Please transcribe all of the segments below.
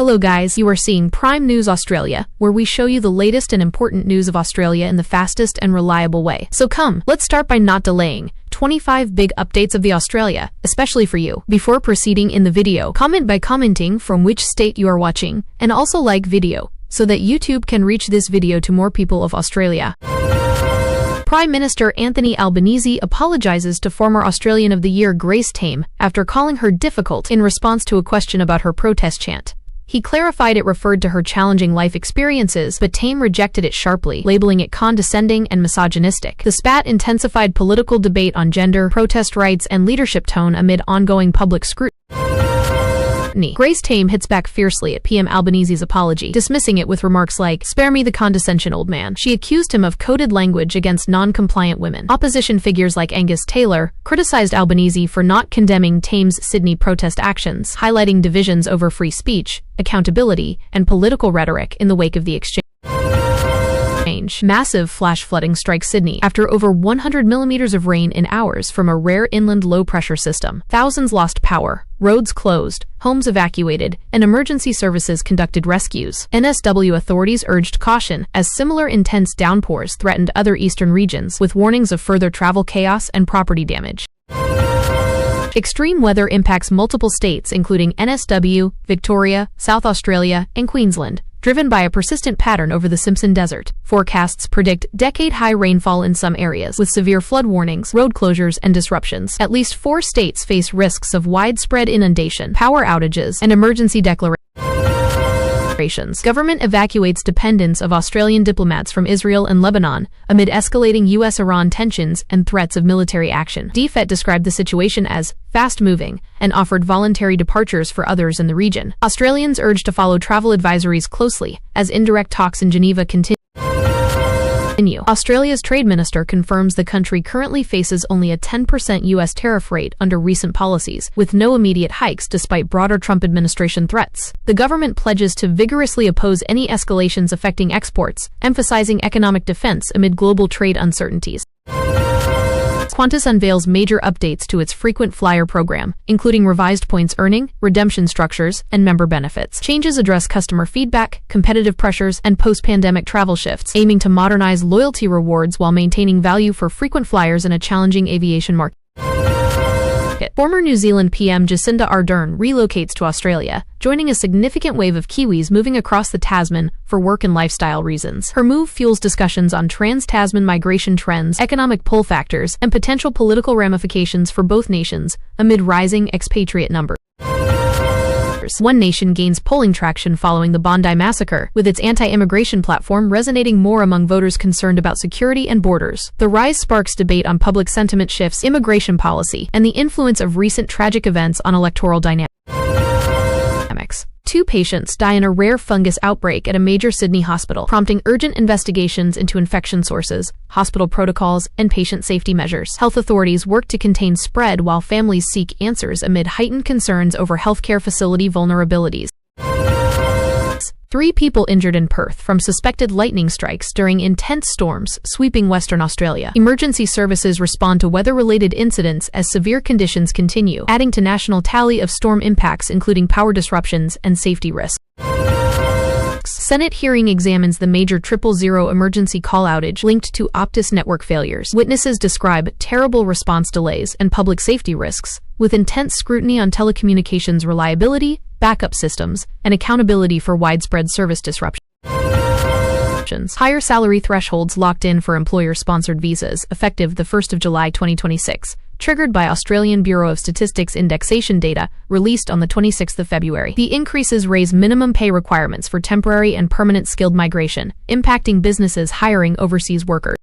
Hello guys, you are seeing Prime News Australia, where we show you the latest and important news of Australia in the fastest and reliable way. So come, let's start by not delaying. 25 big updates of the Australia, especially for you. Before proceeding in the video, comment by commenting from which state you are watching, and also like video, so that YouTube can reach this video to more people of Australia. Prime Minister Anthony Albanese apologizes to former Australian of the Year Grace Tame after calling her difficult in response to a question about her protest chant. He clarified it referred to her challenging life experiences, but Tame rejected it sharply, labeling it condescending and misogynistic. The spat intensified political debate on gender, protest rights, and leadership tone amid ongoing public scrutiny. Grace Tame hits back fiercely at PM Albanese's apology, dismissing it with remarks like, "Spare me the condescension, old man." She accused him of coded language against non-compliant women. Opposition figures like Angus Taylor criticized Albanese for not condemning Tame's Sydney protest actions, highlighting divisions over free speech, accountability, and political rhetoric in the wake of the exchange. Massive flash flooding strikes Sydney after over 100 millimeters of rain in hours from a rare inland low-pressure system. Thousands lost power, roads closed, homes evacuated, and emergency services conducted rescues. NSW authorities urged caution as similar intense downpours threatened other eastern regions, with warnings of further travel chaos and property damage. Extreme weather impacts multiple states including NSW, Victoria, South Australia, and Queensland, driven by a persistent pattern over the Simpson Desert. Forecasts predict decade-high rainfall in some areas, with severe flood warnings, road closures, and disruptions. At least 4 states face risks of widespread inundation, power outages, and emergency declarations. Government evacuates dependents of Australian diplomats from Israel and Lebanon amid escalating US-Iran tensions and threats of military action. DFET described the situation as fast-moving and offered voluntary departures for others in the region. Australians urged to follow travel advisories closely as indirect talks in Geneva continue. Australia's trade minister confirms the country currently faces only a 10% US tariff rate under recent policies, with no immediate hikes despite broader Trump administration threats. The government pledges to vigorously oppose any escalations affecting exports, emphasizing economic defense amid global trade uncertainties. Qantas unveils major updates to its frequent flyer program, including revised points earning, redemption structures, and member benefits. Changes address customer feedback, competitive pressures, and post-pandemic travel shifts, aiming to modernize loyalty rewards while maintaining value for frequent flyers in a challenging aviation market. Former New Zealand PM Jacinda Ardern relocates to Australia, joining a significant wave of Kiwis moving across the Tasman for work and lifestyle reasons. Her move fuels discussions on trans-Tasman migration trends, economic pull factors, and potential political ramifications for both nations amid rising expatriate numbers. One Nation gains polling traction following the Bondi massacre, with its anti-immigration platform resonating more among voters concerned about security and borders. The rise sparks debate on public sentiment shifts, immigration policy, and the influence of recent tragic events on electoral dynamics. 2 patients die in a rare fungus outbreak at a major Sydney hospital, prompting urgent investigations into infection sources, hospital protocols, and patient safety measures. Health authorities work to contain spread while families seek answers amid heightened concerns over healthcare facility vulnerabilities. 3 people injured in Perth from suspected lightning strikes during intense storms sweeping Western Australia. Emergency services respond to weather-related incidents as severe conditions continue, adding to national tally of storm impacts including power disruptions and safety risks. Senate hearing examines the major 000 emergency call outage linked to Optus network failures. Witnesses describe terrible response delays and public safety risks, with intense scrutiny on telecommunications reliability, backup systems, and accountability for widespread service disruptions. Higher salary thresholds locked in for employer-sponsored visas, effective the 1st of July 2026, triggered by Australian Bureau of Statistics indexation data released on the 26th of February. The increases raise minimum pay requirements for temporary and permanent skilled migration, impacting businesses hiring overseas workers.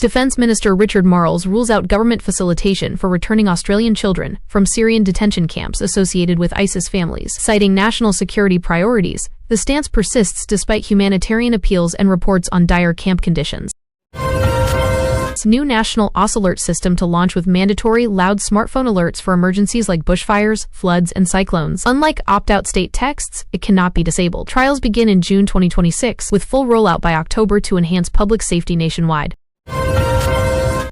Defense Minister Richard Marles rules out government facilitation for returning Australian children from Syrian detention camps associated with ISIS families. Citing national security priorities, the stance persists despite humanitarian appeals and reports on dire camp conditions. New national OS alert system to launch with mandatory loud smartphone alerts for emergencies like bushfires, floods, and cyclones. Unlike opt-out state texts, it cannot be disabled. Trials begin in June 2026, with full rollout by October to enhance public safety nationwide.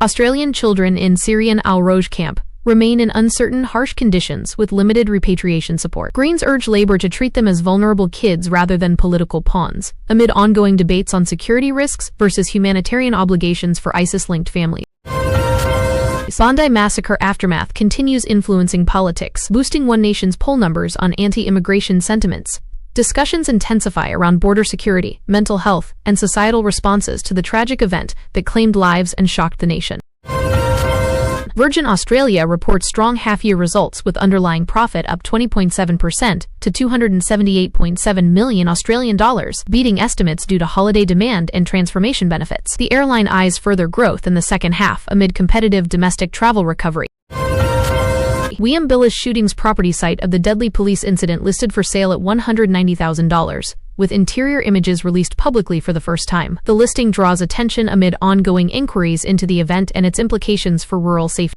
Australian children in Syrian Al-Roj camp remain in uncertain, harsh conditions with limited repatriation support. Greens urge Labour to treat them as vulnerable kids rather than political pawns, amid ongoing debates on security risks versus humanitarian obligations for ISIS-linked families. Bondi massacre aftermath continues influencing politics, boosting One Nation's poll numbers on anti-immigration sentiments. Discussions intensify around border security, mental health, and societal responses to the tragic event that claimed lives and shocked the nation. Virgin Australia reports strong half-year results with underlying profit up 20.7% to $278.7 million Australian dollars, beating estimates due to holiday demand and transformation benefits. The airline eyes further growth in the second half amid competitive domestic travel recovery. William Shootings property site of the deadly police incident listed for sale at $190,000, with interior images released publicly for the first time. The listing draws attention amid ongoing inquiries into the event and its implications for rural safety.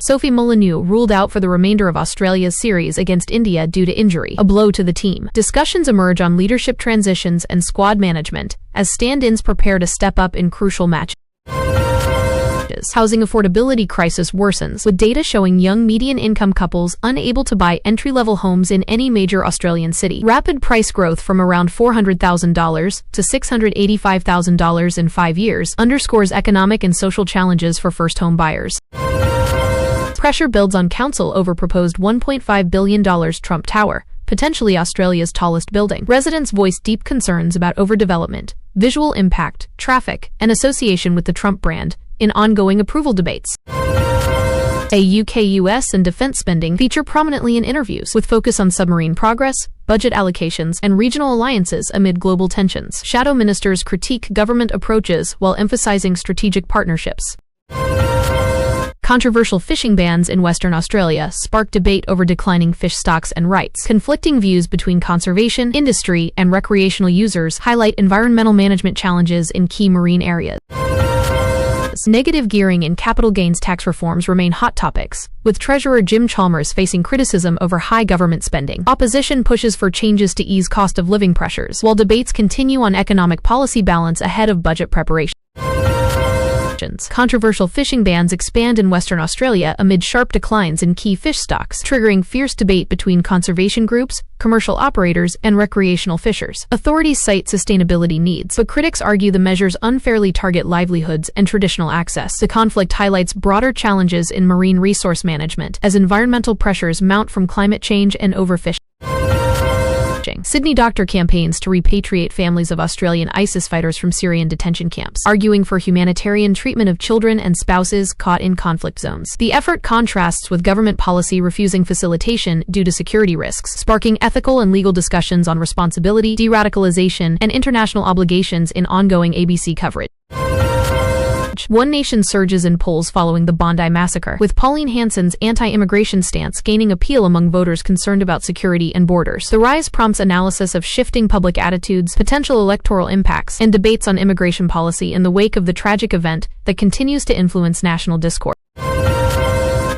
Sophie Molyneux ruled out for the remainder of Australia's series against India due to injury, a blow to the team. Discussions emerge on leadership transitions and squad management as stand-ins prepare to step up in crucial matches. Housing affordability crisis worsens, with data showing young median-income couples unable to buy entry-level homes in any major Australian city. Rapid price growth from around $400,000 to $685,000 in 5 years underscores economic and social challenges for first-home buyers. Pressure builds on council over proposed $1.5 billion Trump Tower, potentially Australia's tallest building. Residents voiced deep concerns about overdevelopment, visual impact, traffic, and association with the Trump brand in ongoing approval debates. UK, US, and defense spending feature prominently in interviews, with focus on submarine progress, budget allocations, and regional alliances amid global tensions. Shadow ministers critique government approaches while emphasizing strategic partnerships. Controversial fishing bans in Western Australia spark debate over declining fish stocks and rights. Conflicting views between conservation, industry, and recreational users highlight environmental management challenges in key marine areas. Negative gearing and capital gains tax reforms remain hot topics, with Treasurer Jim Chalmers facing criticism over high government spending. Opposition pushes for changes to ease cost of living pressures, while debates continue on economic policy balance ahead of budget preparation. Controversial fishing bans expand in Western Australia amid sharp declines in key fish stocks, triggering fierce debate between conservation groups, commercial operators, and recreational fishers. Authorities cite sustainability needs, but critics argue the measures unfairly target livelihoods and traditional access. The conflict highlights broader challenges in marine resource management as environmental pressures mount from climate change and overfishing. Sydney doctor campaigns to repatriate families of Australian ISIS fighters from Syrian detention camps, arguing for humanitarian treatment of children and spouses caught in conflict zones. The effort contrasts with government policy refusing facilitation due to security risks, sparking ethical and legal discussions on responsibility, de-radicalization, and international obligations in ongoing ABC coverage. One Nation surges in polls following the Bondi massacre, with Pauline Hanson's anti-immigration stance gaining appeal among voters concerned about security and borders. The rise prompts analysis of shifting public attitudes, potential electoral impacts, and debates on immigration policy in the wake of the tragic event that continues to influence national discourse.